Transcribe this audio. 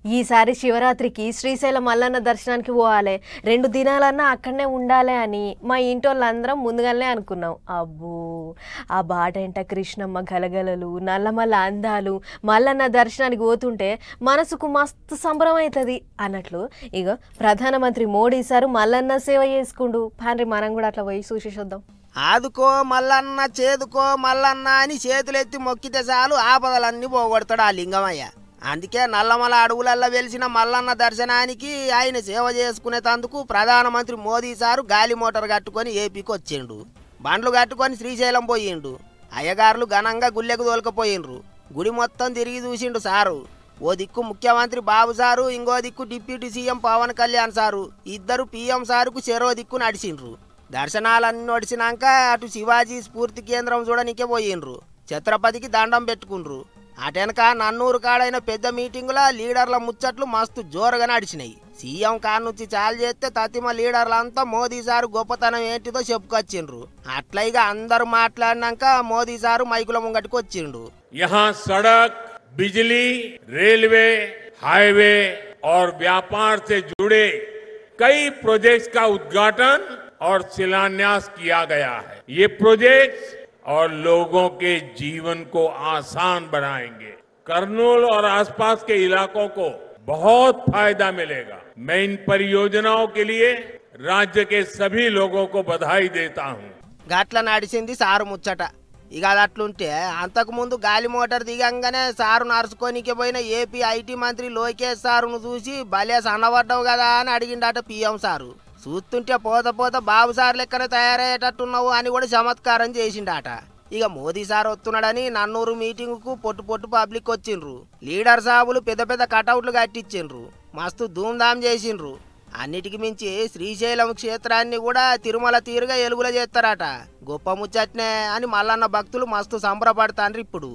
ఈసారి శివరాత్రికి శ్రీశైలం మల్లన్న దర్శనానికి పోవాలి, 2 దినాలన్నా అక్కడనే ఉండాలి అని మా ఇంటోళ్ళందరం ముందుగానే అనుకున్నాం. అబ్బో, ఆ బాటంట కృష్ణమ్మ గలగలలు, నల్లమల్ల అందాలు, మల్లన్న దర్శనానికి పోతుంటే మనసుకు మస్తు సంబరం అవుతుంది అన్నట్లు ఇక ప్రధానమంత్రి మోడీ సారు మల్లన్న సేవ చేసుకుండు. పాండ్రి మనం కూడా అట్లా పోయి చూసేసొద్దాం. ఆదుకో మల్లన్న చేదుకో మల్లన్న అని చేతులెత్తి మొక్కితే చాలు ఆపదలన్నీ పోగొడతాడు ఆ లింగమయ్య. అందుకే నల్లమల అడవులల్లో వెలిసిన మల్లన్న దర్శనానికి ఆయన సేవ చేసుకునేందుకు ప్రధానమంత్రి మోదీ సారు గాలి మోటార్ కట్టుకొని ఏపీకి వచ్చిండు. బండ్లు కట్టుకొని శ్రీశైలం పోయిండు. అయ్యగారులు ఘనంగా గుళ్ళెకు తోలుకపోయిండ్రు. గుడి మొత్తం తిరిగి చూసిండు సారు. ఓ దిక్కు ముఖ్యమంత్రి బాబు సారు, ఇంకో దిక్కు deputy CM Pawan Kalyan sir, ఇద్దరు పీఎం సారుకు చెరో దిక్కు నడిచిండ్రు. దర్శనాలన్నీ నడిచినాక అటు శివాజీ స్ఫూర్తి కేంద్రం చూడనికే పోయిండ్రు. ఛత్రపతికి దండం పెట్టుకుండ్రు. అటెనక నన్నూరు కాడైన పెద్ద మీటింగుల లీడర్ల ముచ్చట్లు మస్తు జోరుగా నడిచినాయి. సీఎం కాడ నుంచి చాలు చేస్తే తతిమ లీడర్లంతా మోదీ సారు గొప్పతనం ఏంటిదో చెప్పుకొచ్చిండ్రు. అట్లయిగా అందరూ మాట్లాడినాక మోదీ సారు మైకుల ముంగటికి వచ్చిండు. यहाँ सड़क, बिजली, रेलवे, हाईवे और व्यापार से जुड़े कई प्रोजेक्ट्स का उद्घाटन और शिलान्यास किया गया है। ये प्रोजेक्ट्स और लोगों के जीवन को आसान बनाएंगे। कर्नूल और आसपास के इलाकों को बहुत फायदा मिलेगा। मैं इन परियोजनाओं के लिए राज्य के सभी लोगों को बधाई देता हूँ। గట్ల నడిచింది సారు ముచ్చట. ఇక అది అట్లుంటే అంతకుముందు గాలి మోటార్ దిగంగానే సారు నడుచుకోనికి పోయిన ఏపీ ఐటీ మంత్రి లోకేష్ సారును చూసి భలే సన్నబడ్డావు కదా అని అడిగిండట పీఎం సారు. చూస్తుంటే పోత పోత బాబు సార్ లెక్కనే తయారయ్యేటట్టున్నావు అని కూడా చమత్కారం చేసిండట. ఇక మోదీ సార్ వస్తున్నాడని నన్నూరు మీటింగుకు పొట్టు పొట్టు పబ్లిక్ వచ్చిండ్రు. లీడర్ సాబులు పెద్ద పెద్ద కటౌట్లు కట్టించిండ్రు. మస్తు ధూమ్ధాం చేసిండ్రు. అన్నిటికి మించి శ్రీశైలం క్షేత్రాన్ని కూడా తిరుమల తీరుగా ఎలుగుల చేస్తారట. గొప్ప ముచ్చట్నే అని మల్లన్న భక్తులు మస్తు సంబరపడతాండ్రు ఇప్పుడు.